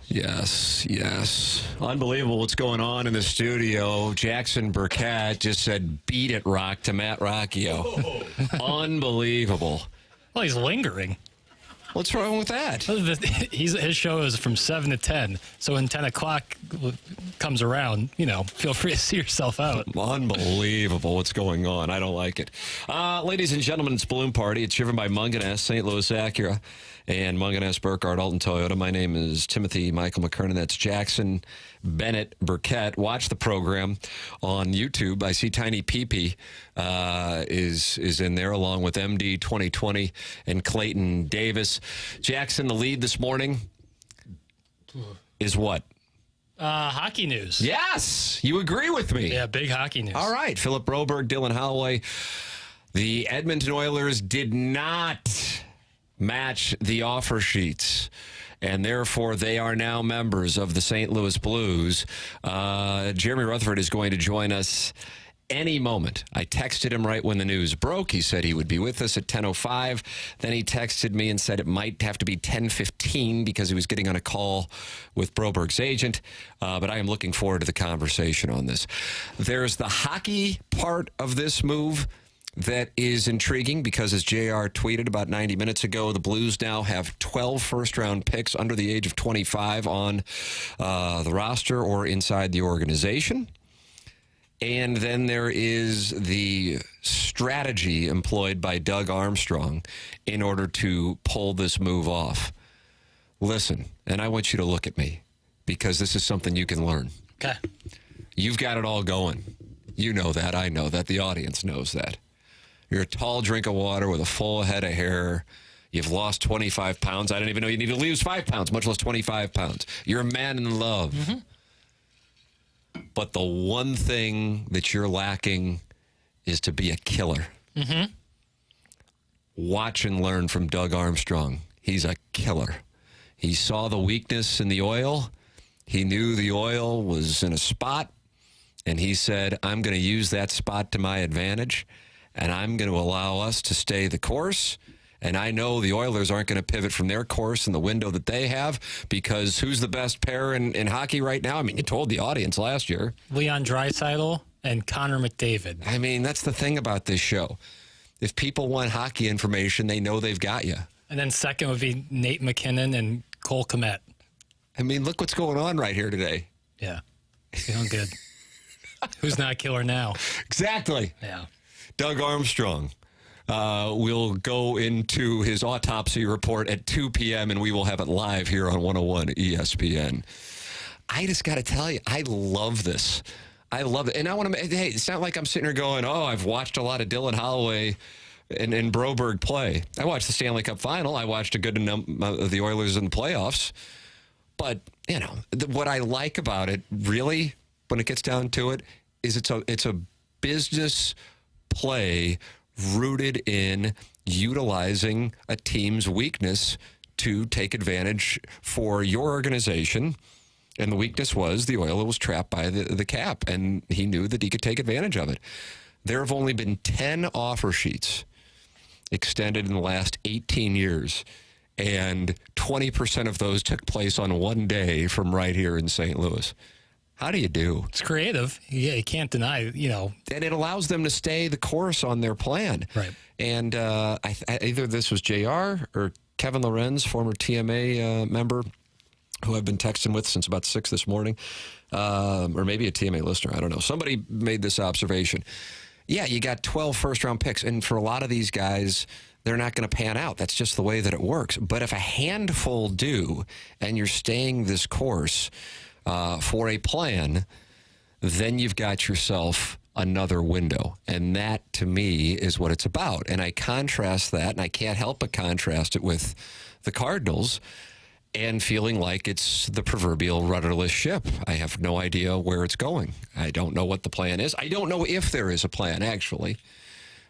Yes, yes. Unbelievable what's going on in the studio. Jackson Burkett just said, "Beat it, Rock," to Matt Rocchio. Unbelievable. Well, he's lingering. What's wrong with that? His show is from 7 to 10. So when 10 o'clock comes around, feel free to see yourself out. Unbelievable what's going on. I don't like it. Ladies and gentlemen, it's Balloon Party. It's driven by Munganess, St. Louis Acura, and Munganess, Burkhardt, Alton Toyota. My name is Timothy Michael McKernan. That's Jackson Bennett Burkett. Watch the program on YouTube. I see Tiny Peepee is in there along with MD 2020 and Clayton Davis. Jackson, the lead this morning is what? Hockey news. Yes, you agree with me. Yeah, big hockey news. All right, Philip Broberg, Dylan Holloway. The Edmonton Oilers did not match the offer sheets, and therefore they are now members of the St. Louis Blues. Jeremy Rutherford is going to join us any moment. I texted him right when the news broke. He said he would be with us at 10:05. Then he texted me and said it might have to be 10:15 because he was getting on a call with Broberg's agent. But I am looking forward to the conversation on this. There's the hockey part of this move that is intriguing because, as JR tweeted about 90 minutes ago, the Blues now have 12 first-round picks under the age of 25 on the roster or inside the organization. And then there is the strategy employed by Doug Armstrong in order to pull this move off. Listen, and I want you to look at me because this is something you can learn. Okay. You've got it all going. You know that. I know that. The audience knows that. You're a tall drink of water with a full head of hair. You've lost 25 pounds. I didn't even know you needed to lose 5 pounds, much less 25 pounds. You're a man in love. Mm-hmm. But the one thing that you're lacking is to be a killer. Mm-hmm. Watch and learn from Doug Armstrong. He's a killer. He saw the weakness in the oil. He knew the oil was in a spot. And he said, I'm going to use that spot to my advantage. And I'm going to allow us to stay the course. And I know the Oilers aren't going to pivot from their course in the window that they have because who's the best pair in hockey right now? I mean, you told the audience last year. Leon Draisaitl and Connor McDavid. I mean, that's the thing about this show. If people want hockey information, they know they've got you. And then second would be Nate McKinnon and Cole Kmet. I mean, look what's going on right here today. Yeah. Feeling good. Who's not a killer now? Exactly. Yeah. Doug Armstrong. We'll go into his autopsy report at 2 p.m., and we will have it live here on 101 ESPN. I just got to tell you, I love this. I love it. And I want to, hey, it's not like I'm sitting here going, oh, I've watched a lot of Dylan Holloway and Broberg play. I watched the Stanley Cup final. I watched a good number of the Oilers in the playoffs. But, what I like about it, really, when it gets down to it, is it's a business play rooted in utilizing a team's weakness to take advantage for your organization. And the weakness was the Oiler was trapped by the cap, and he knew that he could take advantage of it. There have only been 10 offer sheets extended in the last 18 years, and 20% of those took place on one day from right here in St. Louis. How do you do? It's creative. Yeah, you can't deny, And it allows them to stay the course on their plan. Right. And either this was JR or Kevin Lorenz, former TMA member, who I've been texting with since about 6 this morning, or maybe a TMA listener. I don't know. Somebody made this observation. Yeah, you got 12 first-round picks, and for a lot of these guys, they're not going to pan out. That's just the way that it works. But if a handful do, and you're staying this course for a plan, then you've got yourself another window. And that, to me, is what it's about. And I contrast that, and I can't help but contrast it with the Cardinals and feeling like it's the proverbial rudderless ship. I have no idea where it's going. I don't know what the plan is. I don't know if there is a plan, actually.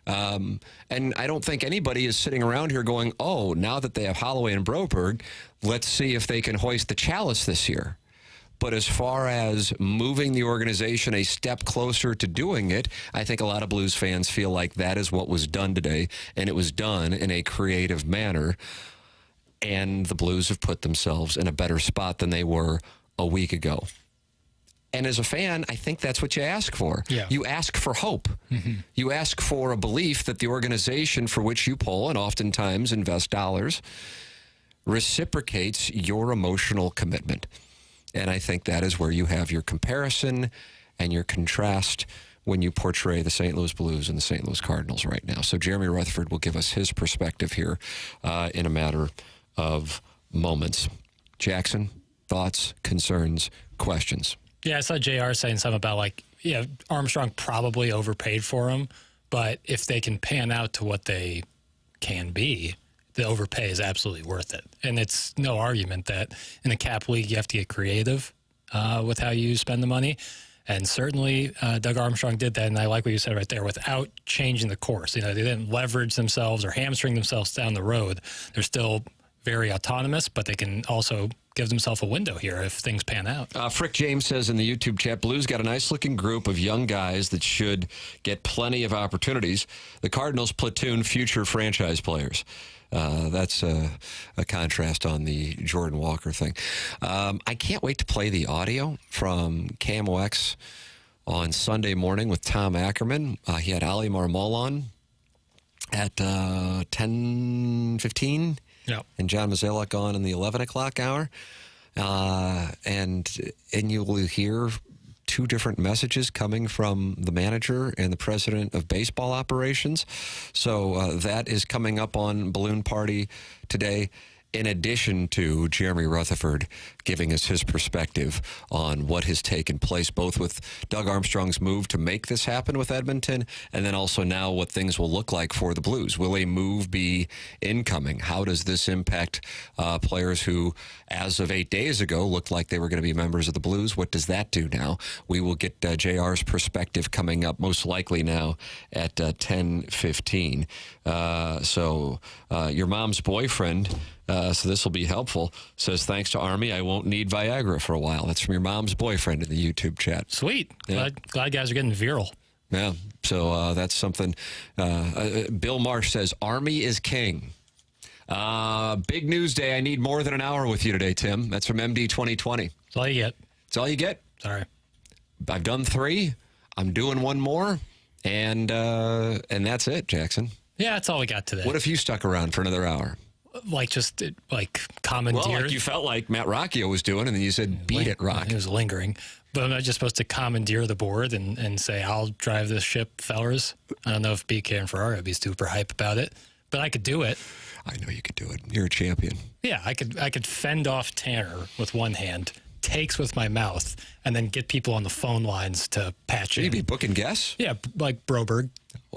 And I don't think anybody is sitting around here going, oh, now that they have Holloway and Broberg, let's see if they can hoist the chalice this year. But as far as moving the organization a step closer to doing it, I think a lot of Blues fans feel like that is what was done today, and it was done in a creative manner. And the Blues have put themselves in a better spot than they were a week ago. And as a fan, I think that's what you ask for. Yeah. You ask for hope. Mm-hmm. You ask for a belief that the organization for which you pull and oftentimes invest dollars reciprocates your emotional commitment. And I think that is where you have your comparison and your contrast when you portray the St. Louis Blues and the St. Louis Cardinals right now. So Jeremy Rutherford will give us his perspective here in a matter of moments. Jackson, thoughts, concerns, questions? Yeah, I saw JR saying something about Armstrong probably overpaid for him, but if they can pan out to what they can be, the overpay is absolutely worth it. And it's no argument that in a cap league you have to get creative with how you spend the money. And certainly Doug Armstrong did that, and I like what you said right there, without changing the course. They didn't leverage themselves or hamstring themselves down the road. They're still very autonomous, but they can also give themselves a window here if things pan out. Frick James says in the YouTube chat, Blues got a nice-looking group of young guys that should get plenty of opportunities. The Cardinals platoon future franchise players. That's a contrast on the Jordan Walker thing. I can't wait to play the audio from KMOX on Sunday morning with Tom Ackerman. He had Ali Marmol on at 10:15. Yep. And John Mozeliak on in the 11 o'clock hour. And you will hear two different messages coming from the manager and the president of baseball operations. So that is coming up on Balloon Party today, in addition to Jeremy Rutherford giving us his perspective on what has taken place, both with Doug Armstrong's move to make this happen with Edmonton, and then also now what things will look like for the Blues. Will a move be incoming? How does this impact players who, as of 8 days ago, looked like they were going to be members of the Blues? What does that do now? We will get JR's perspective coming up most likely now at 10:15. So your mom's boyfriend, so this will be helpful, says, thanks to Army, I won't need Viagra for a while. That's from your mom's boyfriend in the YouTube chat. Sweet. Yeah. Glad guys are getting virile. Yeah, so that's something. Bill Marsh says, Army is king. Big news day. I need more than an hour with you today, Tim. That's from MD 2020. That's all you get. That's all you get? Sorry. I've done 3. I'm doing one more. And that's it, Jackson. Yeah, that's all we got today. What if you stuck around for another hour? Commandeer. Well, like you felt like Matt Rocchio was doing, and then you said, beat it, Rock. He was lingering. But I'm not just supposed to commandeer the board and say, I'll drive this ship, fellers. I don't know if BK and Ferrari would be super hype about it, but I could do it. I know you could do it. You're a champion. Yeah, I could fend off Tanner with one hand, takes with my mouth, and then get people on the phone lines to patch in. You'd be booking guests? Yeah, like Broberg.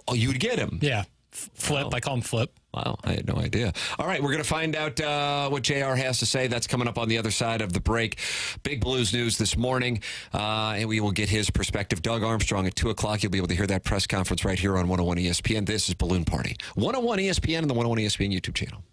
Oh, you would get him? Yeah. Flip. Wow. I call him Flip. Wow, I had no idea. All right, we're going to find out what JR has to say. That's coming up on the other side of the break. Big Blues news this morning, and we will get his perspective. Doug Armstrong at 2 o'clock. You'll be able to hear that press conference right here on 101 ESPN. This is Balloon Party. 101 ESPN and the 101 ESPN YouTube channel.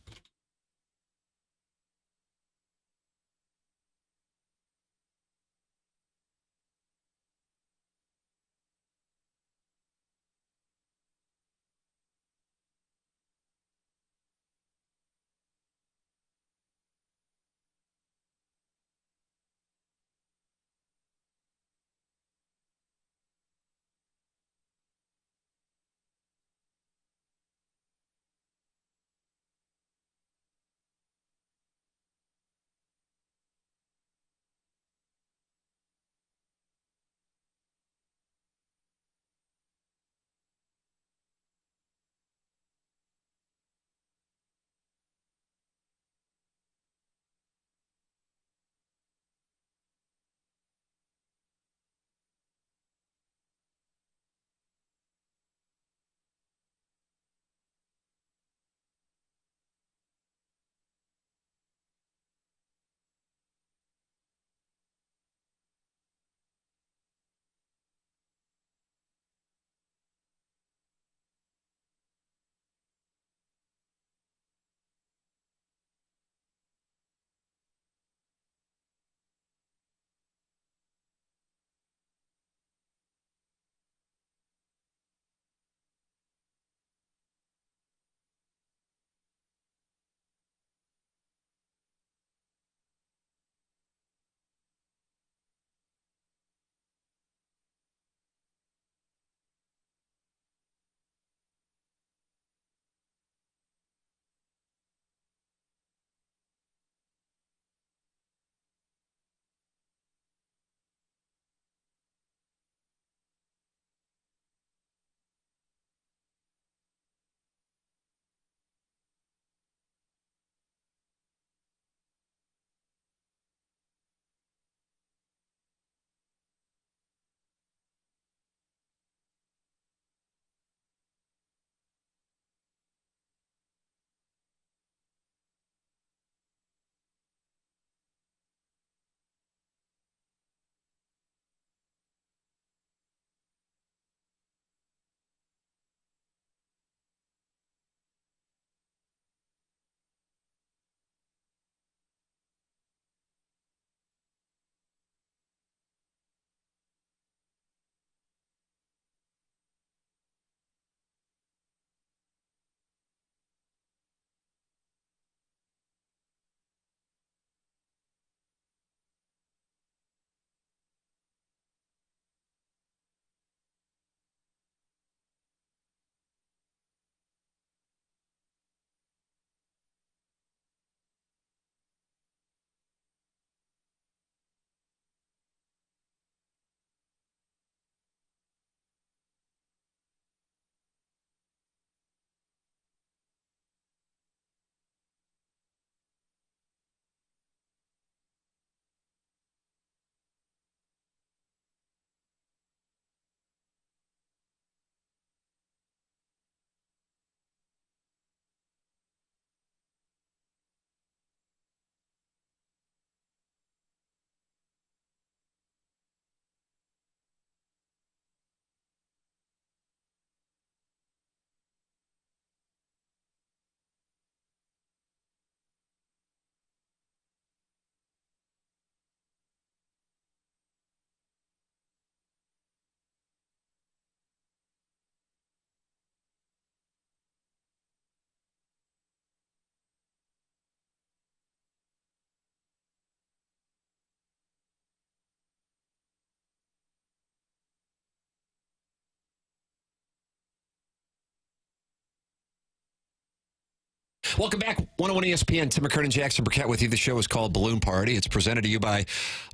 Welcome back. 101 ESPN. Tim McKernan, Jackson Burkett with you. The show is called Balloon Party. It's presented to you by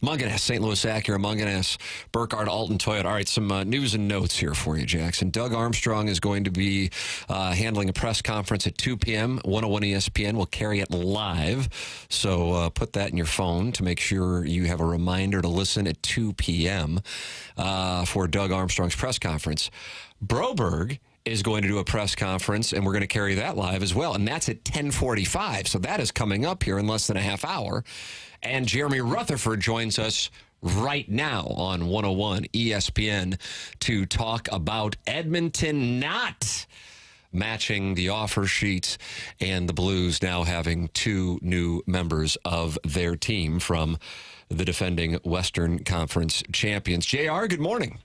Munganess, St. Louis Acura, Munganess, Burkhardt, Alton, Toyota. All right, some news and notes here for you, Jackson. Doug Armstrong is going to be handling a press conference at 2 p.m. 101 ESPN will carry it live. So put that in your phone to make sure you have a reminder to listen at 2 p.m. For Doug Armstrong's press conference. Broberg is going to do a press conference, and we're going to carry that live as well. And that's at 10:45. So that is coming up here in less than a half hour. And Jeremy Rutherford joins us right now on 101 ESPN to talk about Edmonton not matching the offer sheet and the Blues now having two new members of their team from the defending Western Conference champions. JR, good morning.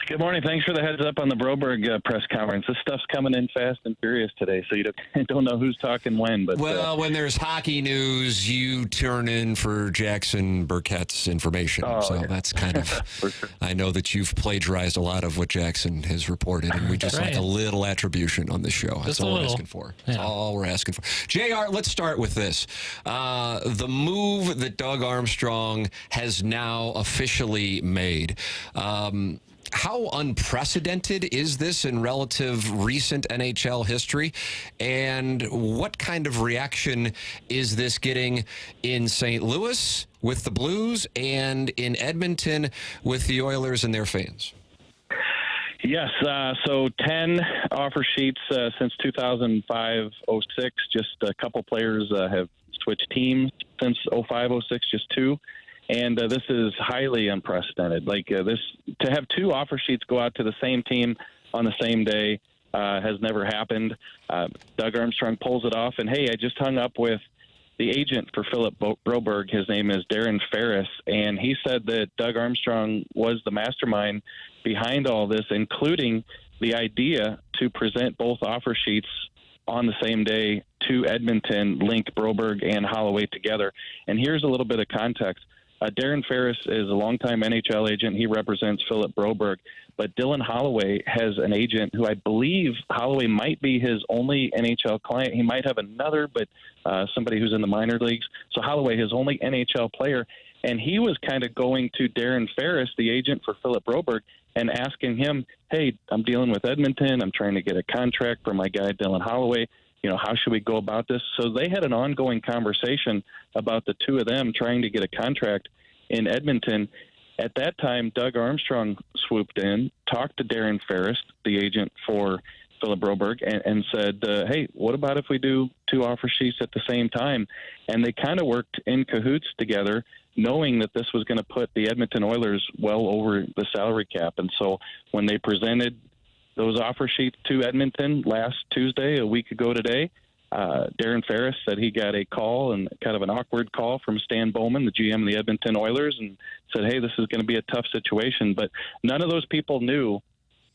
Good morning. Thanks for the heads up on the Broberg press conference. This stuff's coming in fast and furious today, so you don't know who's talking when. But when there's hockey news, you turn in for Jackson Burkett's information. That's kind of. For sure. I know that you've plagiarized a lot of what Jackson has reported, and we just like a little attribution on the show. That's all we're asking for. That's all we're asking for. JR, let's start with this. The move that Doug Armstrong has now officially made. How unprecedented is this in relative recent NHL history? And what kind of reaction is this getting in St. Louis with the Blues and in Edmonton with the Oilers and their fans? Yes, so 10 offer sheets since 2005-06. Just a couple players have switched teams since 05-06, just two. And this is highly unprecedented. This to have two offer sheets go out to the same team on the same day has never happened. Doug Armstrong pulls it off, and hey, I just hung up with the agent for Philip Broberg. His name is Darren Ferris, and he said that Doug Armstrong was the mastermind behind all this, including the idea to present both offer sheets on the same day to Edmonton, link Broberg and Holloway together. And here's a little bit of context. Darren Ferris is a longtime NHL agent. He represents Philip Broberg. But Dylan Holloway has an agent who I believe Holloway might be his only NHL client. He might have another, but somebody who's in the minor leagues. So Holloway, his only NHL player. And he was kind of going to Darren Ferris, the agent for Philip Broberg, and asking him, hey, I'm dealing with Edmonton. I'm trying to get a contract for my guy, Dylan Holloway. How should we go about this? So they had an ongoing conversation about the two of them trying to get a contract in Edmonton. At that time, Doug Armstrong swooped in, talked to Darren Ferris, the agent for Philip Broberg, and said, hey, what about if we do two offer sheets at the same time? And they kind of worked in cahoots together, knowing that this was going to put the Edmonton Oilers well over the salary cap. And so when they presented those offer sheets to Edmonton last Tuesday, a week ago today, Darren Ferris said he got a call, and kind of an awkward call, from Stan Bowman, the GM of the Edmonton Oilers, and said, hey, this is going to be a tough situation. But none of those people knew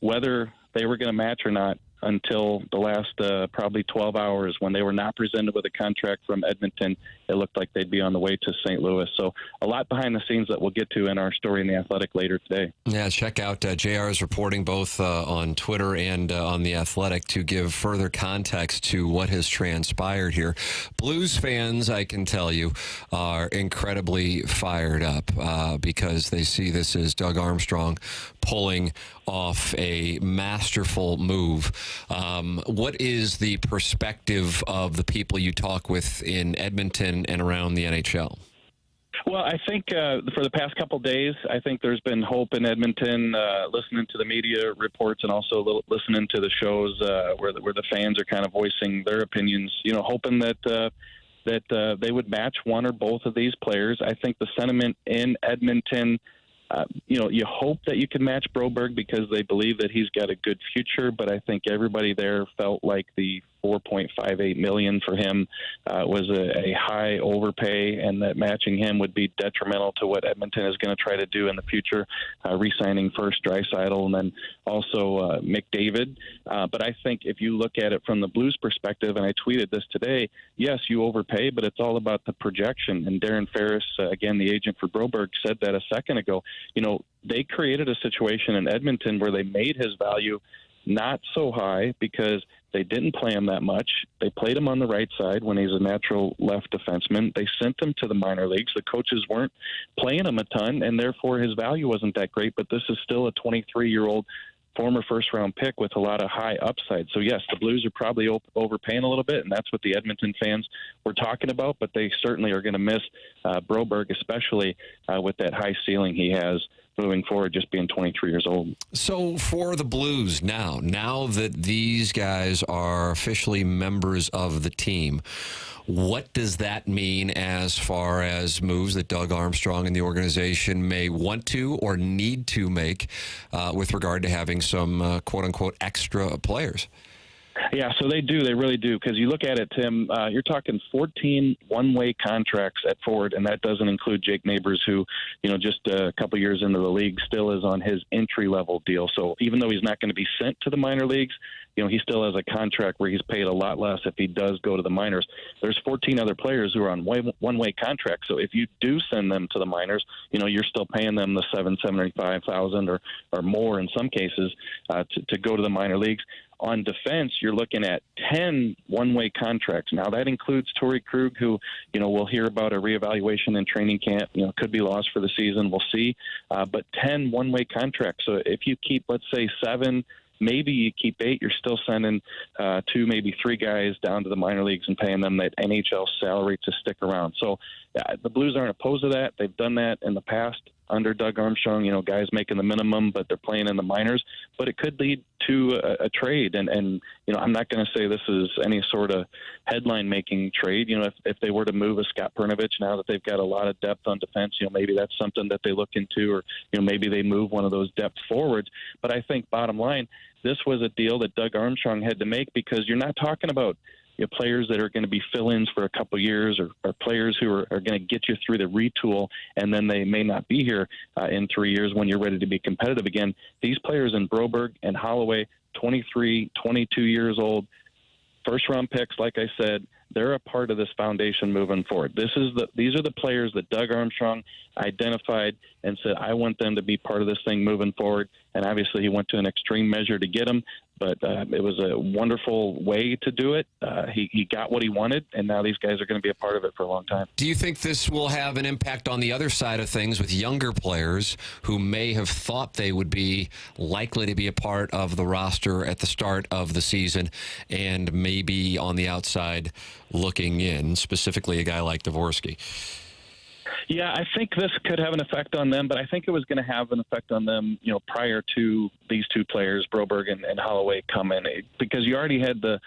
whether they were going to match or not until the last probably 12 hours, when they were not presented with a contract from Edmonton. It looked like they'd be on the way to St. Louis. So a lot behind the scenes that we'll get to in our story in The Athletic later today. Yeah, check out JR's reporting both on Twitter and on The Athletic to give further context to what has transpired here. Blues fans, I can tell you, are incredibly fired up because they see this as Doug Armstrong pulling off a masterful move. What is the perspective of the people you talk with in Edmonton and around the NHL? Well, I think for the past couple of days, I think there's been hope in Edmonton, listening to the media reports and also listening to the shows where the fans are kind of voicing their opinions, hoping that they would match one or both of these players. I think the sentiment in Edmonton, you hope that you can match Broberg because they believe that he's got a good future, but I think everybody there felt like the $4.58 million for him was a high overpay, and that matching him would be detrimental to what Edmonton is going to try to do in the future, re-signing first Draisaitl and then also McDavid. But I think if you look at it from the Blues perspective, and I tweeted this today, yes, you overpay, but it's all about the projection. And Darren Ferris, again, the agent for Broberg, said that a second ago. They created a situation in Edmonton where they made his value not so high because They didn't play him that much. They played him on the right side when he's a natural left defenseman. They sent him to the minor leagues. The coaches weren't playing him a ton, and therefore his value wasn't that great. But this is still a 23-year-old former first-round pick with a lot of high upside. So, yes, the Blues are probably overpaying a little bit, and that's what the Edmonton fans were talking about. But they certainly are going to miss Broberg, especially with that high ceiling he has moving forward, just being 23 years old. So for the Blues now that these guys are officially members of the team, what does that mean as far as moves that Doug Armstrong and the organization may want to or need to make with regard to having some quote-unquote extra players? Yeah, so they do. They really do. Because you look at it, Tim, you're talking 14 one-way contracts at forward, and that doesn't include Jake Neighbors, who, just a couple years into the league still is on his entry-level deal. So even though he's not going to be sent to the minor leagues, he still has a contract where he's paid a lot less if he does go to the minors. There's 14 other players who are on one-way contracts. So if you do send them to the minors, you're still paying them the $775,000 or more in some cases to go to the minor leagues. On defense, you're looking at 10 one-way contracts. Now, that includes Torrey Krug, who, we'll hear about a reevaluation in training camp, could be lost for the season. We'll see. But 10 one-way contracts. So if you keep, let's say, 7, maybe you keep 8, you're still sending 2, maybe 3 guys down to the minor leagues and paying them that NHL salary to stick around. So the Blues aren't opposed to that. They've done that in the past under Doug Armstrong, guys making the minimum, but they're playing in the minors. But it could lead to a trade. And I'm not going to say this is any sort of headline-making trade. If they were to move a Scott Pernovich now that they've got a lot of depth on defense, maybe that's something that they look into, or, maybe they move one of those depth forwards. But I think bottom line, this was a deal that Doug Armstrong had to make, because you're not talking about players that are going to be fill-ins for a couple years, or players who are going to get you through the retool, and then they may not be here in 3 years when you're ready to be competitive again. These players in Broberg and Holloway, 23, 22 years old, first-round picks, like I said, they're a part of this foundation moving forward. These are the players that Doug Armstrong identified and said, I want them to be part of this thing moving forward. And obviously he went to an extreme measure to get them, but it was a wonderful way to do it. He got what he wanted, and now these guys are going to be a part of it for a long time. Do you think this will have an impact on the other side of things with younger players who may have thought they would be likely to be a part of the roster at the start of the season and maybe on the outside looking in, specifically a guy like Dvorsky? Yeah, I think this could have an effect on them, but I think it was going to have an effect on them, prior to these two players, Broberg and Holloway, come in, because you already had the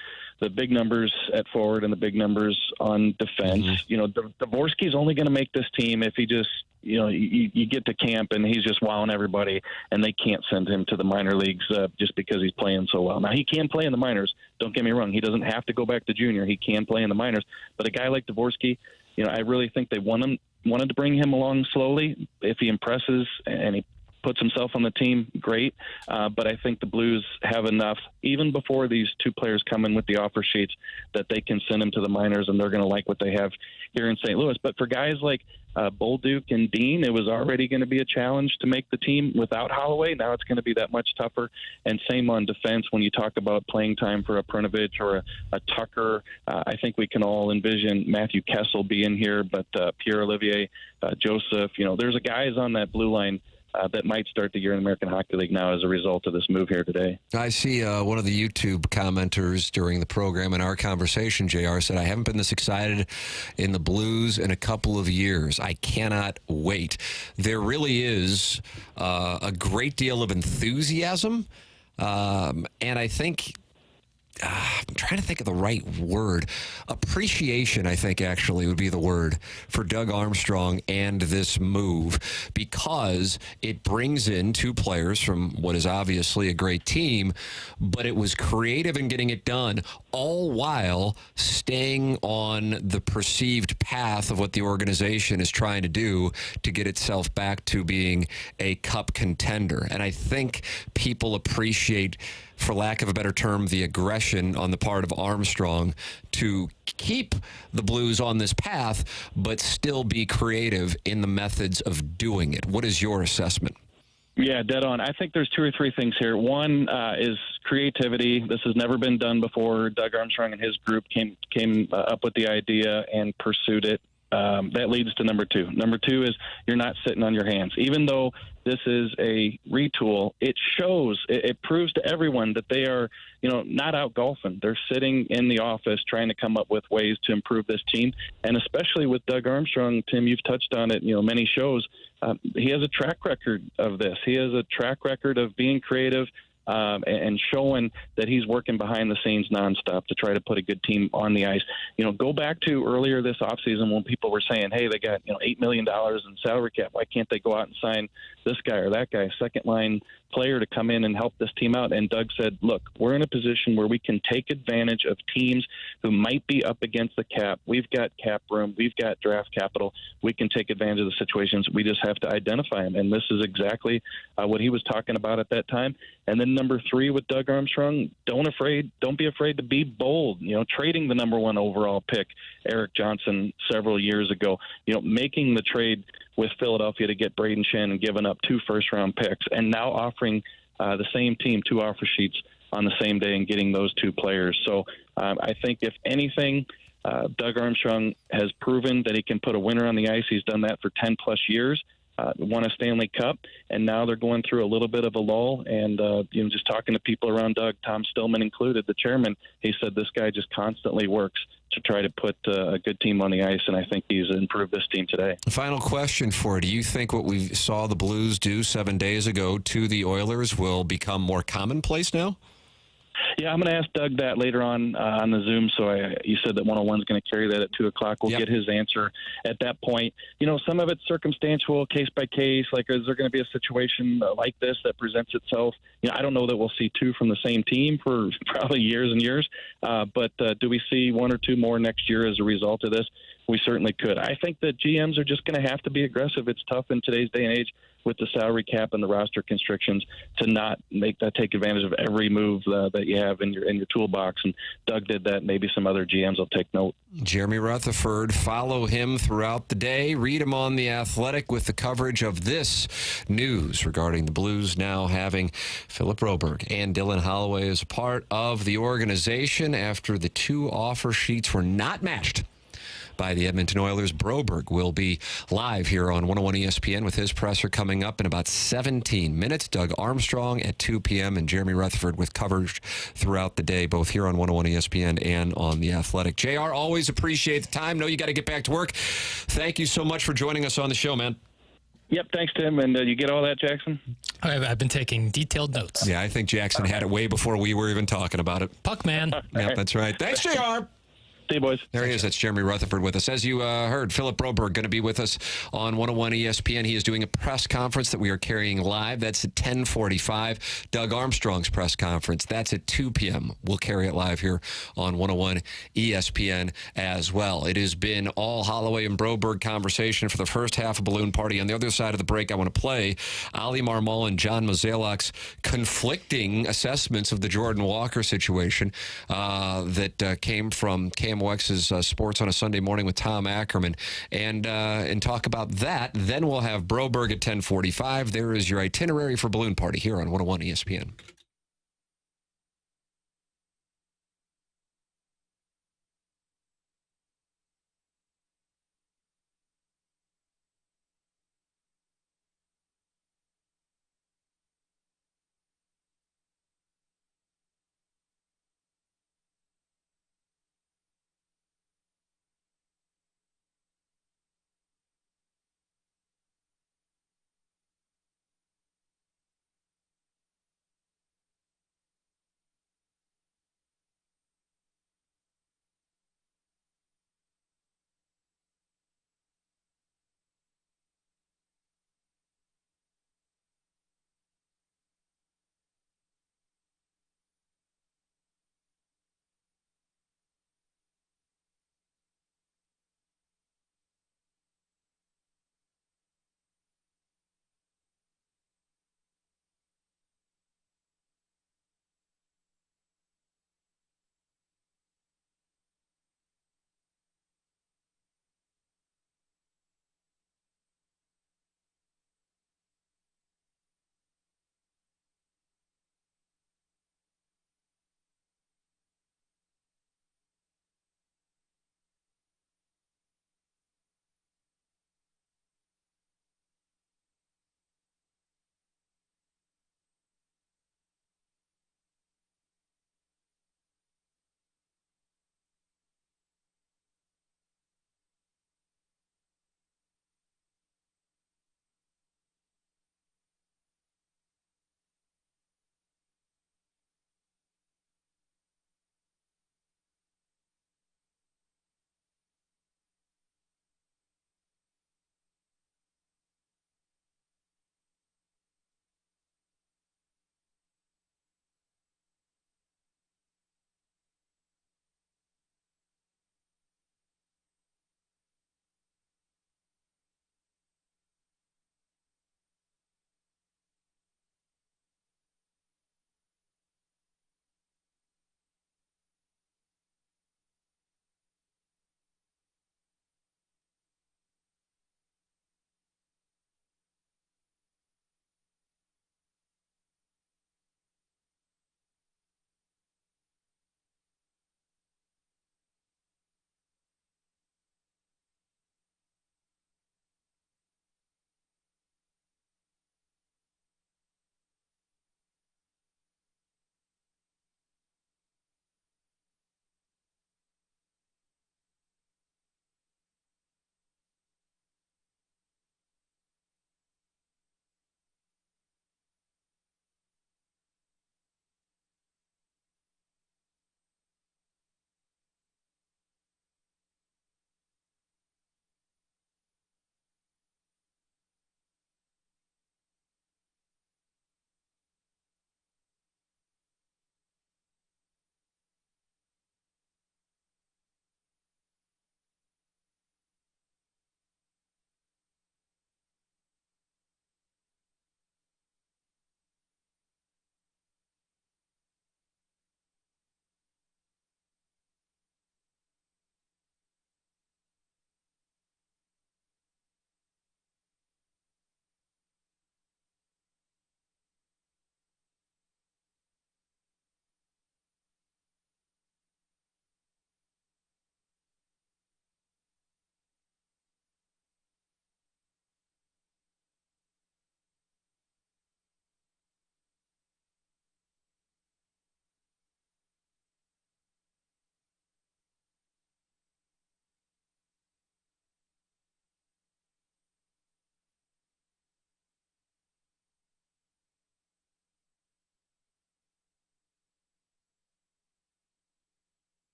big numbers at forward and the big numbers on defense. Mm-hmm. Dvorsky's only going to make this team if he just, you get to camp and he's just wowing everybody, and they can't send him to the minor leagues just because he's playing so well. Now, he can play in the minors. Don't get me wrong. He doesn't have to go back to junior. He can play in the minors. But a guy like Dvorsky, I really think they wanted to bring him along slowly. If he impresses and he puts himself on the team, great. But I think the Blues have enough, even before these two players come in with the offer sheets, that they can send them to the minors, and they're going to like what they have here in St. Louis. But for guys like Bolduc and Dean, it was already going to be a challenge to make the team without Holloway. Now it's going to be that much tougher. And same on defense when you talk about playing time for a Pernovich or a Tucker. I think we can all envision Matthew Kessel being here, but Pierre-Olivier Joseph, there's guys on that blue line that might start the year in the American Hockey League now as a result of this move here today. I see one of the YouTube commenters during the program in our conversation, JR, said, I haven't been this excited in the Blues in a couple of years. I cannot wait. There really is a great deal of enthusiasm, and I think I'm trying to think of the right word. Appreciation, I think, actually would be the word for Doug Armstrong and this move, because it brings in two players from what is obviously a great team, but it was creative in getting it done, all while staying on the perceived path of what the organization is trying to do to get itself back to being a cup contender. And I think people appreciate, for lack of a better term, the aggression on the part of Armstrong to keep the Blues on this path, but still be creative in the methods of doing it. What is your assessment? Yeah, dead on. I think there's two or three things here. One is creativity. This has never been done before. Doug Armstrong and his group came up with the idea and pursued it. That leads to number two. Number two is you're not sitting on your hands. Even though this is a retool, it shows, it proves to everyone that they are, not out golfing. They're sitting in the office trying to come up with ways to improve this team. And especially with Doug Armstrong, Tim, you've touched on it, many shows. He has a track record of this. He has a track record of being creative, and showing that he's working behind the scenes nonstop to try to put a good team on the ice. Go back to earlier this offseason when people were saying, hey, they got $8 million in salary cap. Why can't they go out and sign this guy or that guy, second line player to come in and help this team out? And Doug said, look, we're in a position where we can take advantage of teams who might be up against the cap. We've got cap room. We've got draft capital. We can take advantage of the situations. We just have to identify them. And this is exactly what he was talking about at that time. And then number three with Doug Armstrong, don't be afraid to be bold. Trading the number one overall pick, Eric Johnson, several years ago, making the trade with Philadelphia to get Braden Shen and giving up 2 first-round picks, and now offering the same team 2 offer sheets on the same day and getting those 2 players. So I think if anything, Doug Armstrong has proven that he can put a winner on the ice. He's done that for 10-plus years. Won a Stanley Cup, and now they're going through a little bit of a lull. And just talking to people around Doug, Tom Stillman included, the chairman, he said this guy just constantly works to try to put a good team on the ice, and I think he's improved this team today. Final question for you. Do you think what we saw the Blues do 7 days ago to the Oilers will become more commonplace now? Yeah, I'm going to ask Doug that later on the Zoom. So you said that 101 is going to carry that at 2 o'clock. We'll get his answer at that point. Some of it's circumstantial, case by case. Like, is there going to be a situation like this that presents itself? I don't know that we'll see 2 from the same team for probably years and years. But do we see 1 or 2 more next year as a result of this? We certainly could. I think that GMs are just going to have to be aggressive. It's tough in today's day and age with the salary cap and the roster constrictions to not take advantage of every move that you have in your toolbox. And Doug did that. Maybe some other GMs will take note. Jeremy Rutherford, follow him throughout the day. Read him on The Athletic with the coverage of this news regarding the Blues now having Philip Broberg and Dylan Holloway as a part of the organization after the 2 offer sheets were not matched by the Edmonton Oilers. Broberg will be live here on 101 ESPN with his presser coming up in about 17 minutes. Doug Armstrong at 2 p.m. and Jeremy Rutherford with coverage throughout the day, both here on 101 ESPN and on The Athletic. JR, always appreciate the time. Know you got to get back to work. Thank you so much for joining us on the show, man. Yep, thanks, Tim. And you get all that, Jackson? I've been taking detailed notes. Yeah, I think Jackson had it way before we were even talking about it. Puck man. Yep, that's right. Thanks, JR. See you, boys. There he is. That's Jeremy Rutherford with us. As you heard, Philip Broberg going to be with us on 101 ESPN. He is doing a press conference that we are carrying live. That's at 10:45. Doug Armstrong's press conference. That's at 2 p.m. We'll carry it live here on 101 ESPN as well. It has been all Holloway and Broberg conversation for the first half of Balloon Party. On the other side of the break, I want to play Ali Marmol and John Mozeliak's conflicting assessments of the Jordan Walker situation that came from Cam Wex's Sports on a Sunday Morning with Tom Ackerman, and talk about that. Then we'll have Broberg at 10:45. There is your itinerary for Balloon Party here on 101 ESPN.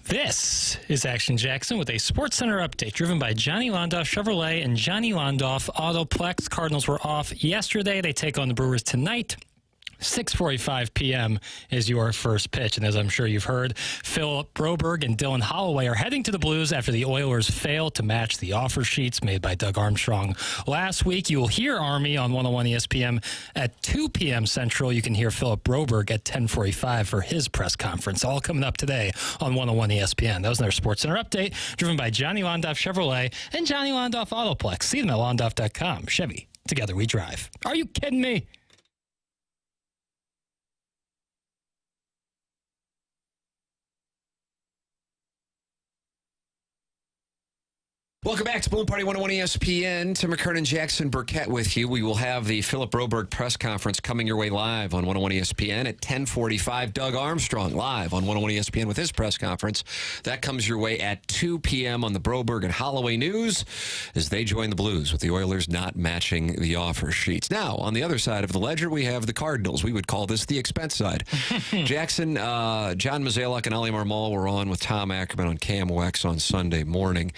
This is Action Jackson with a SportsCenter update driven by Johnny Londoff Chevrolet and Johnny Londoff Autoplex. Cardinals were off yesterday. They take on the Brewers tonight. 6:45 p.m. is your first pitch. And as I'm sure you've heard, Philip Broberg and Dylan Holloway are heading to the Blues after the Oilers failed to match the offer sheets made by Doug Armstrong last week. You will hear Army on 101 ESPN at 2 p.m. Central. You can hear Philip Broberg at 10:45 for his press conference. All coming up today on 101 ESPN. That was their SportsCenter update driven by Johnny Londoff Chevrolet and Johnny Londoff Autoplex. See them at londoff.com. Chevy, together we drive. Are you kidding me? Welcome back to Balloon Party 101 ESPN. Tim McKernan, Jackson Burkett with you. We will have the Philip Broberg press conference coming your way live on 101 ESPN at 10:45. Doug Armstrong live on 101 ESPN with his press conference. That comes your way at 2 p.m. on the Broberg and Holloway News as they join the Blues with the Oilers not matching the offer sheets. Now, on the other side of the ledger, we have the Cardinals. We would call this the expense side. Jackson, John Mozeliak and Ali Marmol were on with Tom Ackerman on KMOX on Sunday morning.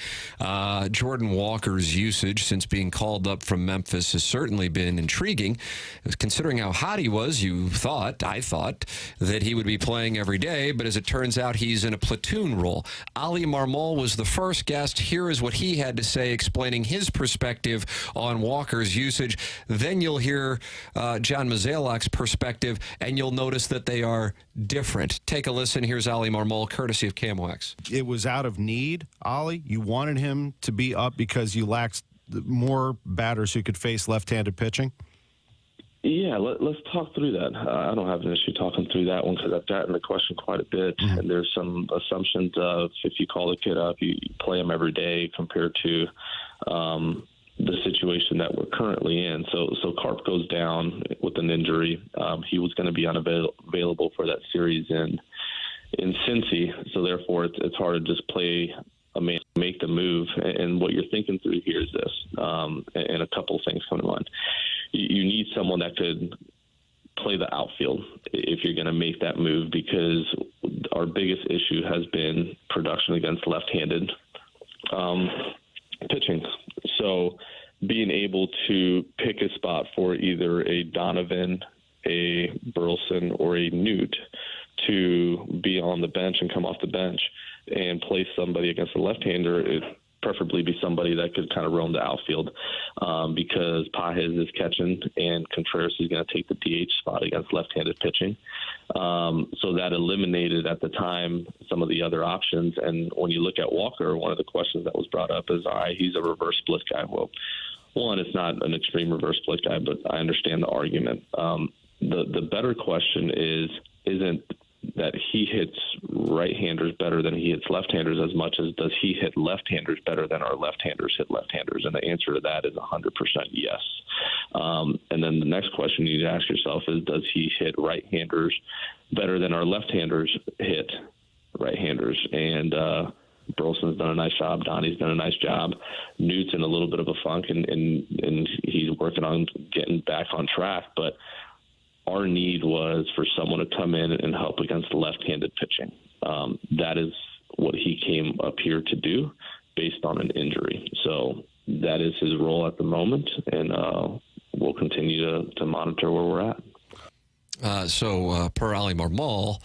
Jordan Walker's usage since being called up from Memphis has certainly been intriguing. Considering how hot he was, I thought, that he would be playing every day, but as it turns out, he's in a platoon role. Ali Marmol was the first guest. Here is what he had to say, explaining his perspective on Walker's usage. Then you'll hear John Mozeliak's perspective, and you'll notice that they are different. Take a listen. Here's Ali Marmol, courtesy of KMOX. It was out of need, Ali. You wanted him to be up because you lacked more batters who could face left-handed pitching? Yeah, let's talk through that. I don't have an issue talking through that one because I've gotten the question quite a bit. And there's some assumptions of if you call the kid up, you play him every day compared to the situation that we're currently in. So Carp goes down with an injury. He was going to be unavailable for that series in Cincy. So therefore, it's hard to just play a man, make the move. And what you're thinking through here is this, and a couple of things come to mind. You need someone that could play the outfield if you're going to make that move, because our biggest issue has been production against left-handed pitching. So being able to pick a spot for either a Donovan, a Burleson, or a Newt to be on the bench and come off the bench and play somebody against a left-hander, it preferably be somebody that could kind of roam the outfield, because Pages is catching and Contreras is going to take the DH spot against left-handed pitching. So that eliminated at the time some of the other options. And when you look at Walker, one of the questions that was brought up is, all right, he's a reverse split guy. Well, one, it's not an extreme reverse split guy, but I understand the argument. The better question isn't that he hits right-handers better than he hits left-handers as much as does he hit left-handers better than our left-handers hit left-handers? And the answer to that is 100% yes. And then the next question you need to ask yourself is, does he hit right-handers better than our left-handers hit right-handers? And Burleson's done a nice job. Donnie's done a nice job. Newt's in a little bit of a funk, and he's working on getting back on track. But our need was for someone to come in and help against left-handed pitching. That is what he came up here to do based on an injury. So that is his role at the moment, and we'll continue to monitor where we're at. So per Ali Marmol,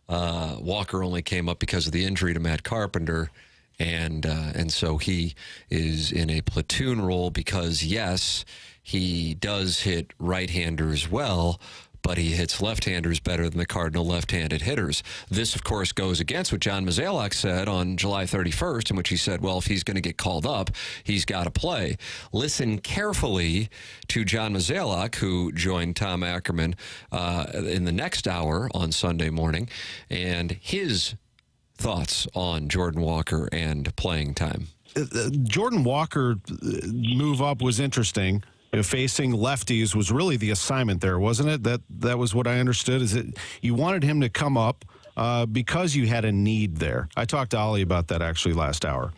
Walker only came up because of the injury to Matt Carpenter, and so he is in a platoon role because, yes, he does hit right-handers well, but he hits left-handers better than the Cardinal left-handed hitters. This, of course, goes against what John Mozeliak said on July 31st, in which he said, well, if he's going to get called up, he's got to play. Listen carefully to John Mozeliak, who joined Tom Ackerman in the next hour on Sunday morning, and his thoughts on Jordan Walker and playing time. Jordan Walker move up was interesting. Facing lefties was really the assignment there, wasn't it? That was what I understood, is that you wanted him to come up because you had a need there. I talked to Ollie about that actually last hour.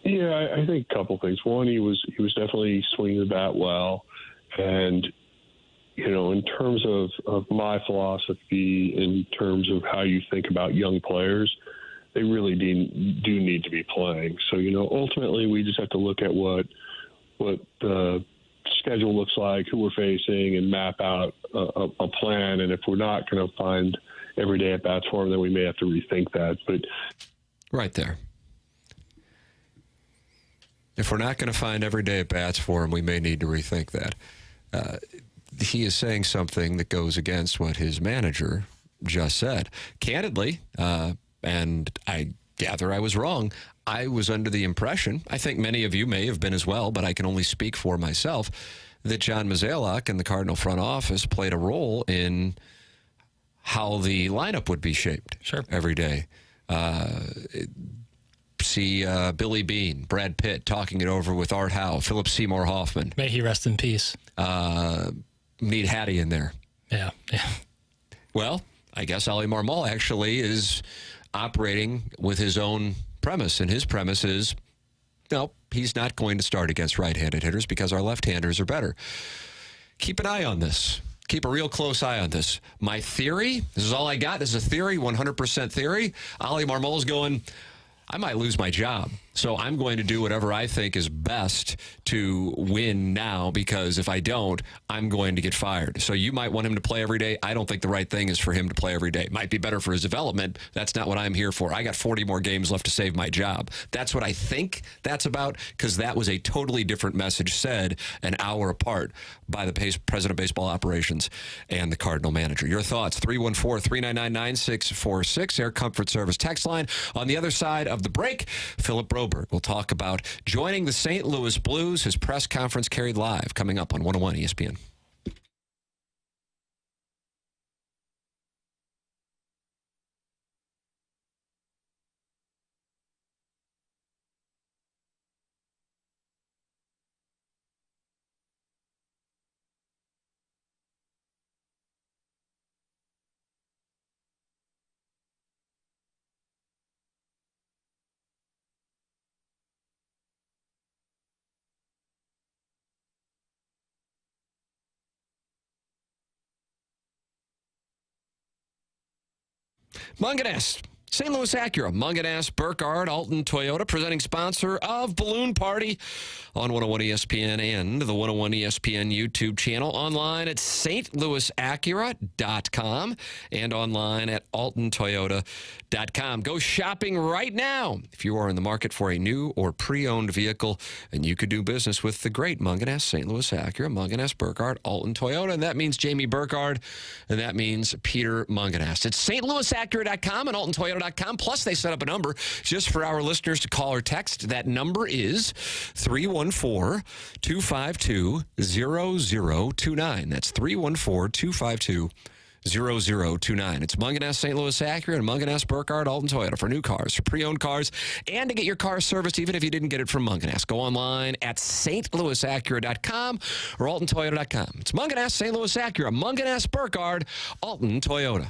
Yeah, I think a couple things. One, he was definitely swinging the bat well, and in terms of my philosophy, in terms of how you think about young players, they really do need to be playing. So, ultimately we just have to look at what the schedule looks like, who we're facing, and map out a plan. And if we're not going to find everyday at-bats for them, then we may have to rethink that. But right there. If we're not going to find everyday at-bats for him, we may need to rethink that. He is saying something that goes against what his manager just said. Candidly, and I gather I was wrong, I was under the impression, I think many of you may have been as well, but I can only speak for myself, that John Mozeliak and the Cardinal front office played a role in how the lineup would be shaped every day. See Billy Beane, Brad Pitt talking it over with Art Howe, Philip Seymour Hoffman. May he rest in peace. Need Hattie in there. Yeah. Well, I guess Ollie Marmol actually is operating with his own premise, and his premise is, no, he's not going to start against right-handed hitters because our left-handers are better. Keep an eye on this. Keep a real close eye on this. My theory, this is all I got. This is a theory, 100% theory. Ollie Marmol's going, I might lose my job, so I'm going to do whatever I think is best to win now, because if I don't, I'm going to get fired. So you might want him to play every day. I don't think the right thing is for him to play every day. Might be better for his development. That's not what I'm here for. I got 40 more games left to save my job. That's what I think that's about, because that was a totally different message said an hour apart by the president of baseball operations and the Cardinal manager. Your thoughts, 314-399-9646, Air Comfort Service text line. On the other side of the break, Philip Broberg will talk about joining the St. Louis Blues, his press conference carried live, coming up on 101 ESPN. Munganess, St. Louis Acura, Munganess, Burkhardt, Alton Toyota, presenting sponsor of Balloon Party on 101 ESPN and the 101 ESPN YouTube channel, online at stlouisacura.com and online at altontoyota.com. Go shopping right now if you are in the market for a new or pre-owned vehicle, and you could do business with the great Munganess, St. Louis Acura, Munganess, Burkhardt, Alton Toyota, and that means Jamie Burkhardt, and that means Peter Munganess. It's stlouisacura.com and altontoyota.com. Plus, they set up a number just for our listeners to call or text. That number is 314-252-0029. That's 314-252-0029. It's Munganess, St. Louis Acura, and Munganess, Burkhardt, Alton Toyota for new cars, for pre-owned cars, and to get your car serviced even if you didn't get it from Munganess. Go online at stlouisacura.com or altontoyota.com. It's Munganess, St. Louis Acura, Munganess, Burkhardt, Alton Toyota.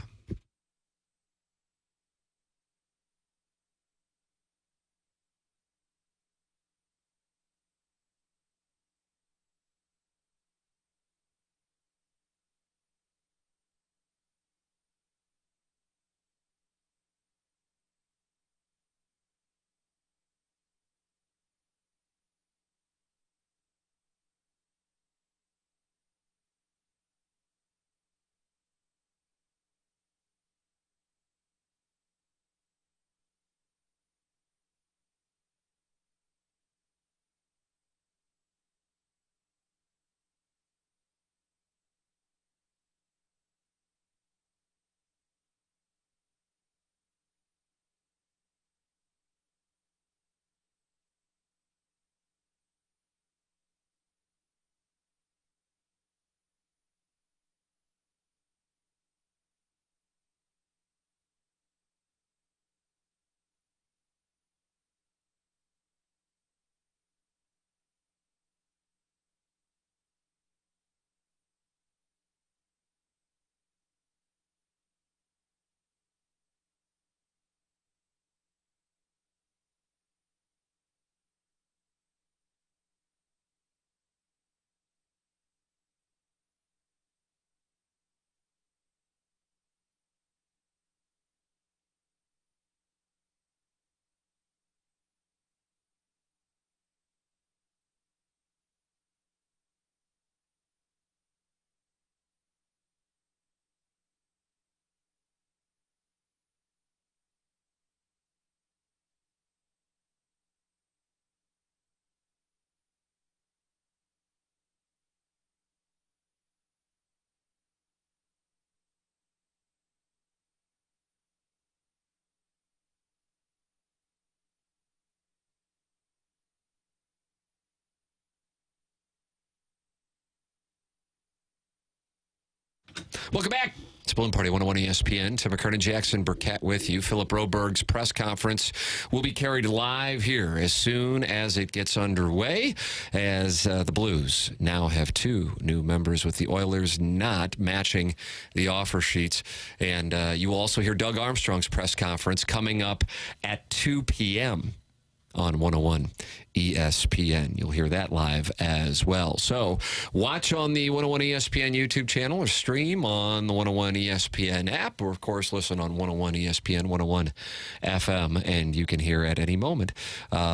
Welcome back. It's Balloon Party 101 ESPN. Tim McKernan, Jackson Burkett with you. Philip Broberg's press conference will be carried live here as soon as it gets underway, as the Blues now have 2 new members with the Oilers not matching the offer sheets. And you will also hear Doug Armstrong's press conference coming up at 2 p.m. on 101 ESPN. You'll hear that live as well. So watch on the 101 ESPN YouTube channel or stream on the 101 ESPN app, or of course listen on 101 ESPN 101 FM, and you can hear at any moment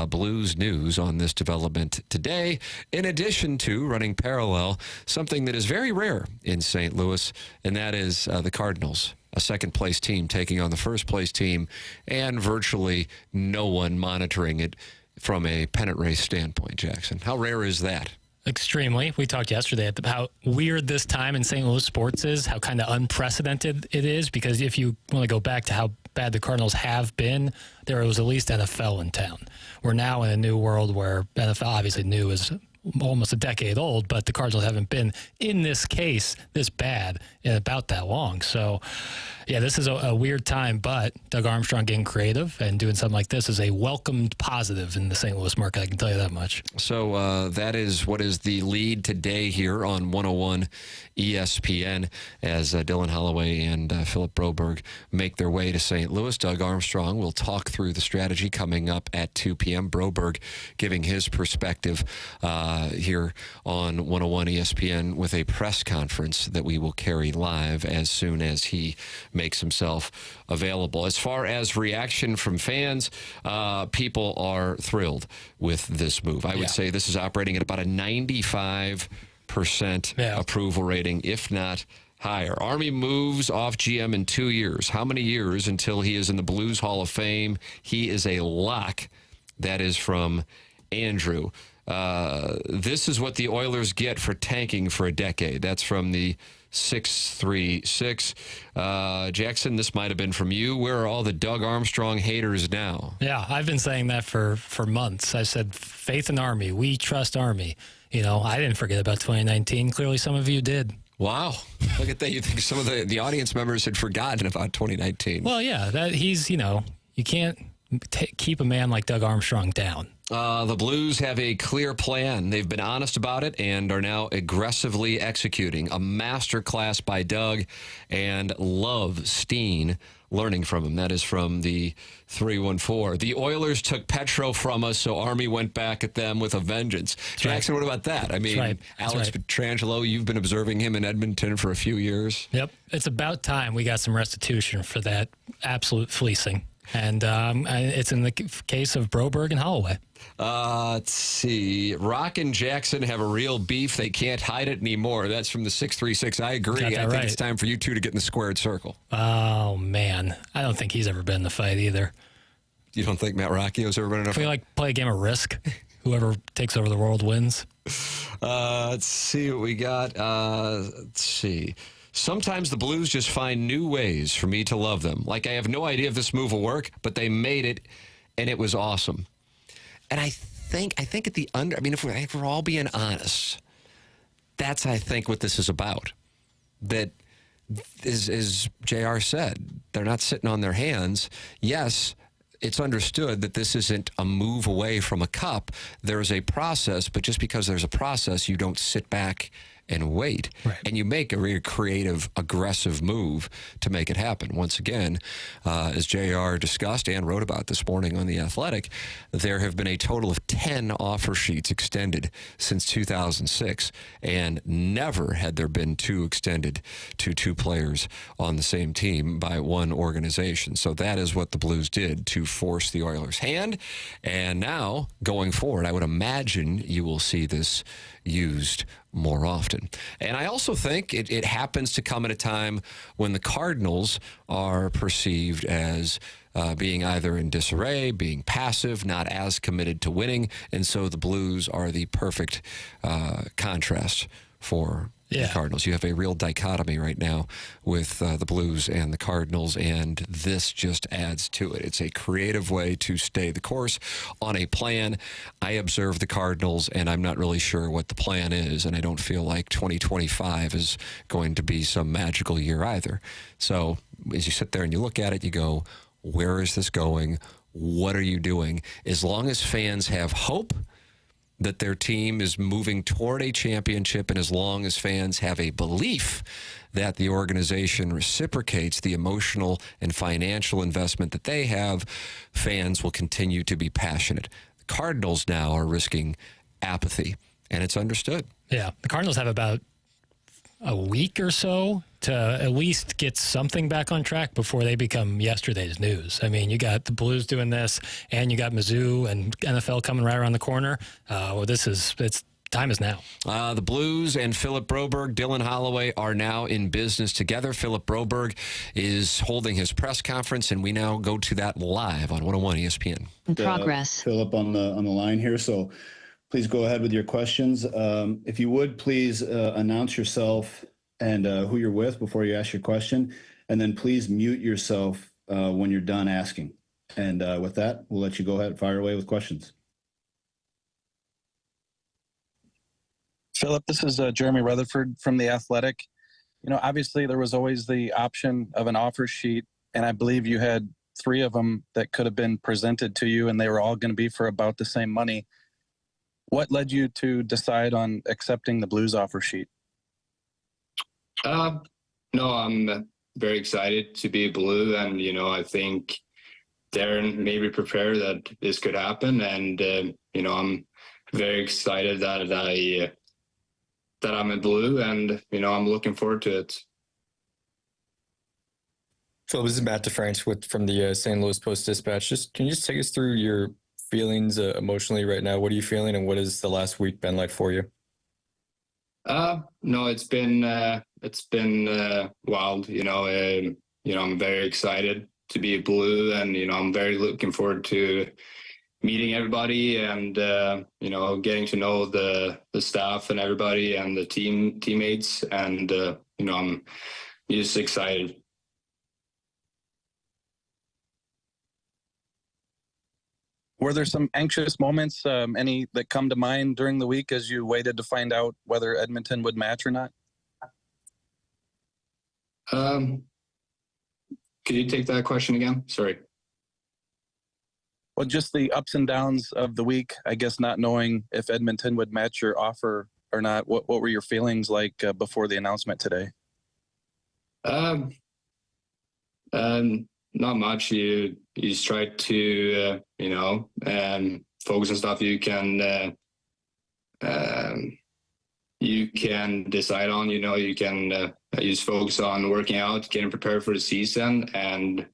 Blues news on this development today, in addition to running parallel something that is very rare in St. Louis, and that is the Cardinals. A second-place team taking on the first-place team, and virtually no one monitoring it from a pennant race standpoint, Jackson. How rare is that? Extremely. We talked yesterday about how weird this time in St. Louis sports is, how kind of unprecedented it is, because if you want to go back to how bad the Cardinals have been, there was at least NFL in town. We're now in a new world where NFL, obviously new is almost a decade old, but the Cardinals haven't been, in this case, this bad in about that long. So, yeah, this is a weird time, but Doug Armstrong getting creative and doing something like this is a welcomed positive in the St. Louis market, I can tell you that much. So that is what is the lead today here on 101 ESPN as Dylan Holloway and Philip Broberg make their way to St. Louis. Doug Armstrong will talk through the strategy coming up at 2 p.m. Broberg giving his perspective here on 101 ESPN with a press conference that we will carry live as soon as he makes himself available. As far as reaction from fans, people are thrilled with this move. I would say this is operating at about a 95% approval rating, if not higher. Army moves off GM in 2 years. How many years until he is in the Blues Hall of Fame? He is a lock. That is from Andrew. This is what the Oilers get for tanking for a decade. That's from the 636. Jackson, this might have been from you. Where are all the Doug Armstrong haters now? Yeah, I've been saying that for months. I said, faith in Army. We trust Army. You know, I didn't forget about 2019. Clearly, some of you did. Wow. Look at that. You think some of the audience members had forgotten about 2019. Well, yeah, that he's, you know, you can't keep a man like Doug Armstrong down. The Blues have a clear plan. They've been honest about it and are now aggressively executing. A masterclass by Doug, and love Steen learning from him. That is from the 314. The Oilers took Petro from us, so Army went back at them with a vengeance. That's Jackson, what about that? I mean, Alex Pietrangelo, you've been observing him in Edmonton for a few years. Yep. It's about time we got some restitution for that absolute fleecing. And it's in the case of Broberg and Holloway. Let's see. Rock and Jackson have a real beef. They can't hide it anymore. That's from the 636. I agree. I think it's time for you two to get in the squared circle. Oh, man. I don't think he's ever been in the fight either. You don't think Matt Rocchio's ever been in a fight? We play a game of Risk. Whoever takes over the world wins. Let's see what we got. Let's see. Sometimes the Blues just find new ways for me to love them. Like, I have no idea if this move will work, but they made it, and it was awesome. And I think at the under, I mean, if we're all being honest, that's, I think, what this is about. That, as JR said, they're not sitting on their hands. Yes, it's understood that this isn't a move away from a cup. There's a process, but just because there's a process, you don't sit back and wait. Right. And you make a really creative, aggressive move to make it happen. Once again, as JR discussed and wrote about this morning on The Athletic, there have been a total of 10 offer sheets extended since 2006, and never had there been 2 extended to 2 players on the same team by one organization. So that is what the Blues did to force the Oilers' hand. And now, going forward, I would imagine you will see this used more often. And I also think it happens to come at a time when the Cardinals are perceived as being either in disarray, being passive, not as committed to winning. And so the Blues are the perfect contrast for the Cardinals. You have a real dichotomy right now with the Blues and the Cardinals, and this just adds to it. It's a creative way to stay the course on a plan. I observe the Cardinals, and I'm not really sure what the plan is, and I don't feel like 2025 is going to be some magical year either. So as you sit there and you look at it, you go, where is this going? What are you doing? As long as fans have hope that their team is moving toward a championship, and as long as fans have a belief that the organization reciprocates the emotional and financial investment that they have, fans will continue to be passionate. The Cardinals now are risking apathy, and it's understood. Yeah, the Cardinals have about a week or so to at least get something back on track before they become yesterday's news. I mean, you got the Blues doing this, and you got Mizzou and NFL coming right around the corner. Time is now. The Blues and Philip Broberg, Dylan Holloway are now in business together. Philip Broberg is holding his press conference, and we now go to that live on 101 ESPN. In progress. Philip on the line here, so please go ahead with your questions. If you would, please announce yourself and who you're with before you ask your question. And then please mute yourself when you're done asking. And with that, we'll let you go ahead and fire away with questions. Philip, this is Jeremy Rutherford from The Athletic. You know, obviously there was always the option of an offer sheet, and I believe you had 3 of them that could have been presented to you, and they were all going to be for about the same money. What led you to decide on accepting the Blues offer sheet? No, I'm very excited to be Blue, and I think Darren made me prepare that this could happen, and I'm very excited that I'm a Blue, and I'm looking forward to it. Phil, this is Matt DeFranks from the St. Louis Post-Dispatch. Can you just take us through your feelings emotionally right now? What are you feeling, and what has the last week been like for you? No, it's been wild. I'm very excited to be a Blue, and I'm very looking forward to meeting everybody, and getting to know the staff and everybody and the teammates, and I'm just excited. Were there some anxious moments, any that come to mind during the week as you waited to find out whether Edmonton would match or not? Could you take that question again? Sorry. Well, just the ups and downs of the week, I guess, not knowing if Edmonton would match your offer or not. What were your feelings like before the announcement today? Not much. You just try to, focus on stuff you can decide on. You can just focus on working out, getting prepared for the season. And,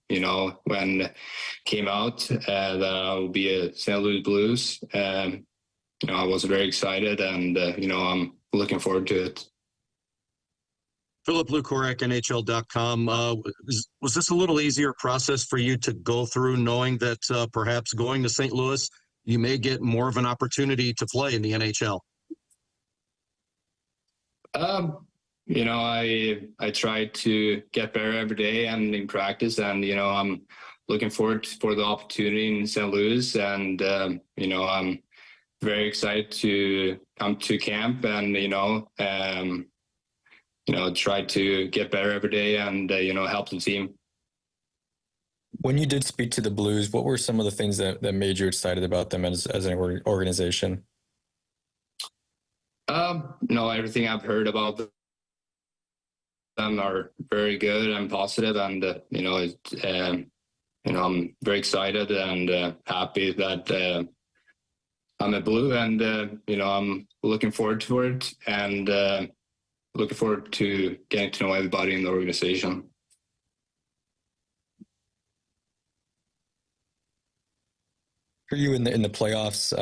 when it came out that I will be a St. Louis Blues, I was very excited, and, I'm looking forward to it. Philip Lukorek, NHL.com. Was this a little easier process for you to go through, knowing that perhaps going to St. Louis, you may get more of an opportunity to play in the NHL? I try to get better every day and in practice, and I'm looking forward for the opportunity in St. Louis, and I'm very excited to come to camp and try to get better every day and, help the team. When you did speak to the Blues, what were some of the things that made you excited about them as an organization? Everything I've heard about them are very good and positive, and, I'm very excited and happy that I'm a Blue, and, I'm looking forward to it, and looking forward to getting to know everybody in the organization. For you in the playoffs,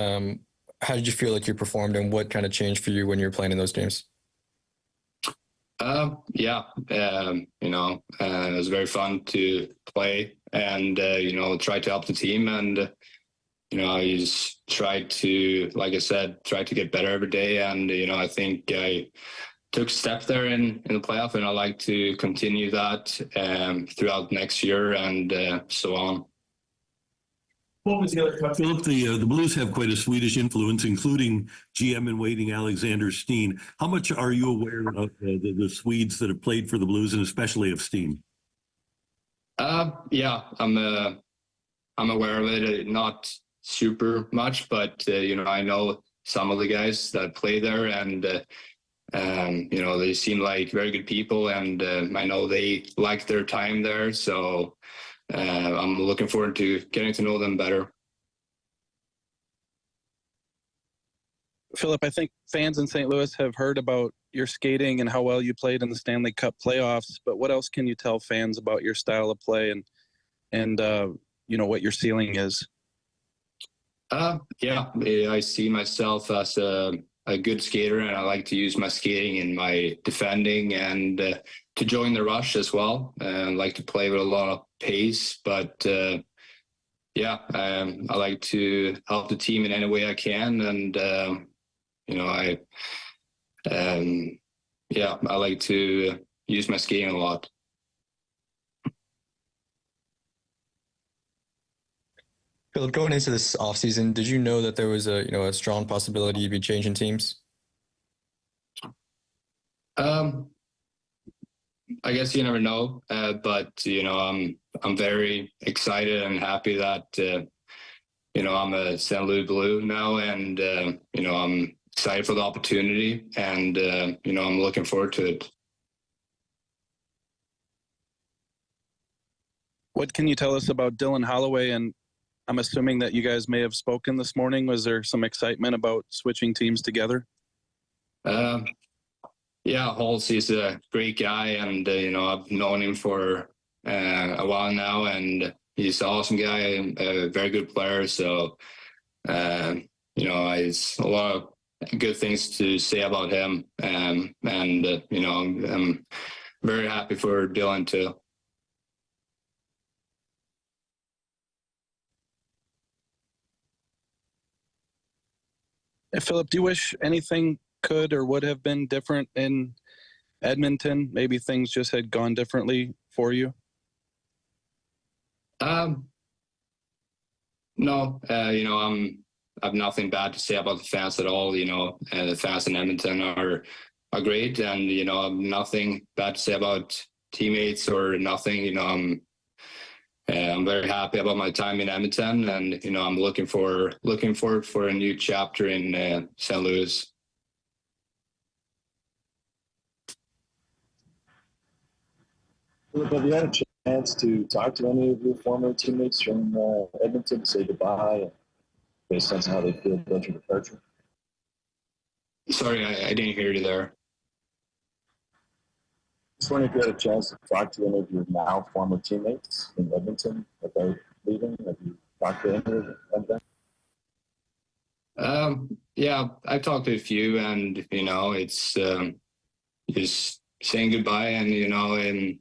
how did you feel like you performed, and what kind of changed for you when you were playing in those games? It was very fun to play and, try to help the team. And, I just tried to, like I said, try to get better every day. And, I think I took step there in the playoff, and I like to continue that throughout next year and so on. What was the other question? Philip, the Blues have quite a Swedish influence, including GM in waiting Alexander Steen. How much are you aware of the Swedes that have played for the Blues, and especially of Steen? Yeah, I'm aware of it. Not super much, but I know some of the guys that play there, and they seem like very good people, and I know they like their time there. So I'm looking forward to getting to know them better. Philip, I think fans in St. Louis have heard about your skating and how well you played in the Stanley Cup playoffs, but what else can you tell fans about your style of play and what your ceiling is? Yeah, I see myself as a good skater, and I like to use my skating in my defending and to join the rush as well. I like to play with a lot of pace, but I like to help the team in any way I can, and I like to use my skating a lot. Philip, going into this offseason, did you know that there was a strong possibility you'd be changing teams? I guess you never know, but I'm very excited and happy that I'm a St. Louis Blue now, and I'm excited for the opportunity, and I'm looking forward to it. What can you tell us about Dylan Holloway? And I'm assuming that you guys may have spoken this morning. Was there some excitement about switching teams together? Yeah, Holtz is a great guy, and I've known him for a while now, and he's an awesome guy and a very good player. So, it's a lot of good things to say about him, and I'm very happy for Dylan too. Philip, do you wish anything could or would have been different in Edmonton? Maybe things just had gone differently for you? No, I have nothing bad to say about the fans at all. The fans in Edmonton are great, and I have nothing bad to say about teammates or nothing. I'm very happy about my time in Edmonton, and I'm looking forward for a new chapter in St. Louis. Have you had a chance to talk to any of your former teammates from Edmonton to say goodbye and get a sense of how they feel about your departure? Sorry, I didn't hear you there. Just wondering if you had a chance to talk to any of your now former teammates in Edmonton about leaving. Have you talked to any of them? Yeah, I've talked to a few, and it's just saying goodbye, and and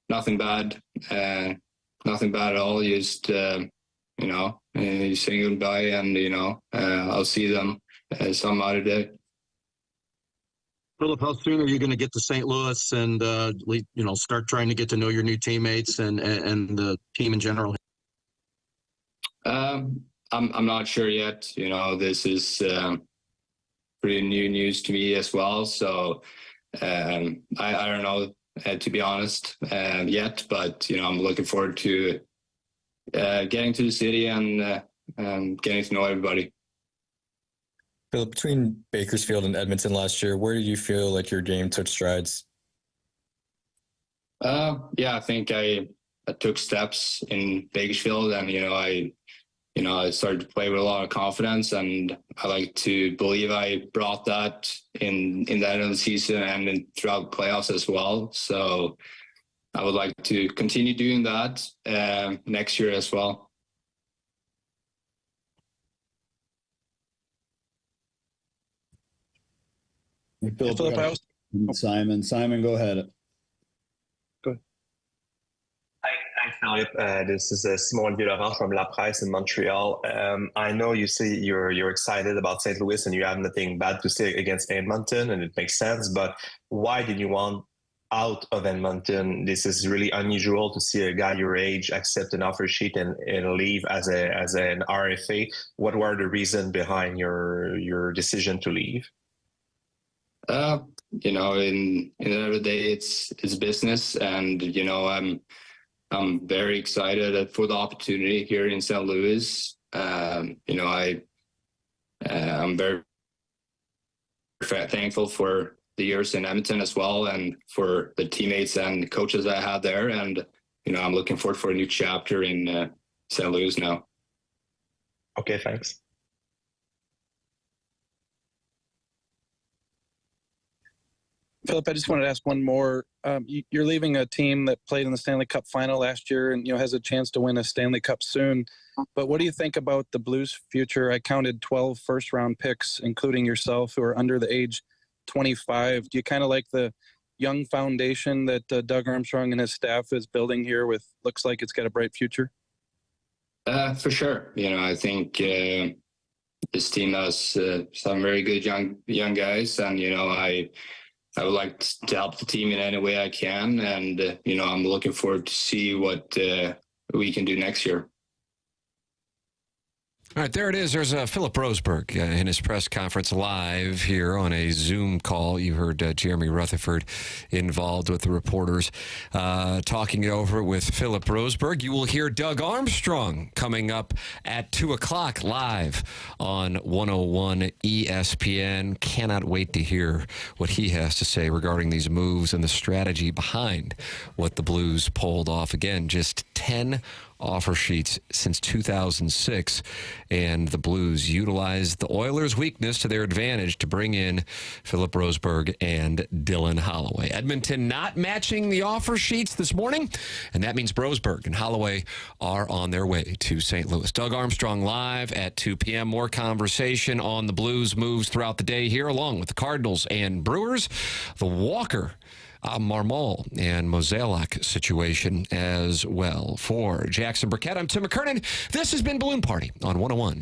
nothing bad at all. Just saying goodbye, and I'll see them some other day. Philip, how soon are you going to get to St. Louis and start trying to get to know your new teammates and the team in general? I'm not sure yet. This is pretty new news to me as well. So I don't know, to be honest, yet. But I'm looking forward to getting to the city and getting to know everybody. Philip, between Bakersfield and Edmonton last year, where did you feel like your game took strides? I think I took steps in Bakersfield, and I started to play with a lot of confidence, and I like to believe I brought that in the end of the season and throughout the playoffs as well. So I would like to continue doing that next year as well. Simon, go ahead. Hi, Philip. This is Simon Villaurent from La Presse in Montreal. I know you say you're excited about St. Louis and you have nothing bad to say against Edmonton, and it makes sense. But why did you want out of Edmonton? This is really unusual to see a guy your age accept an offer sheet and leave as an RFA. What were the reasons behind your decision to leave? In the end of the day, it's business, and I'm very excited for the opportunity here in St. Louis. I'm very thankful for the years in Edmonton as well, and for the teammates and coaches I had there. And I'm looking forward for a new chapter in St. Louis now. Okay, thanks. Philip, I just wanted to ask one more. You're leaving a team that played in the Stanley Cup final last year and has a chance to win a Stanley Cup soon. But what do you think about the Blues' future? I counted 12 first-round picks, including yourself, who are under the age 25. Do you kind of like the young foundation that Doug Armstrong and his staff is building here with looks like it's got a bright future? For sure. I think this team has some very good young guys, and I would like to help the team in any way I can, and I'm looking forward to see what we can do next year. All right, there it is. There's Philip Broberg in his press conference live here on a Zoom call. You heard Jeremy Rutherford involved with the reporters talking it over with Philip Broberg. You will hear Doug Armstrong coming up at 2 o'clock live on 101 ESPN. Cannot wait to hear what he has to say regarding these moves and the strategy behind what the Blues pulled off. Again, just 10 offer sheets since 2006, and the Blues utilized the Oilers' weakness to their advantage to bring in Philip Broberg and Dylan Holloway. Edmonton not matching the offer sheets this morning, and that means Broberg and Holloway are on their way to St. Louis. Doug Armstrong live at 2 p.m. More conversation on the Blues' moves throughout the day here, along with the Cardinals and Brewers. The Walker Marmol and Mozeliak situation as well. For Jackson Burkett, I'm Tim McKernan. This has been Balloon Party on 101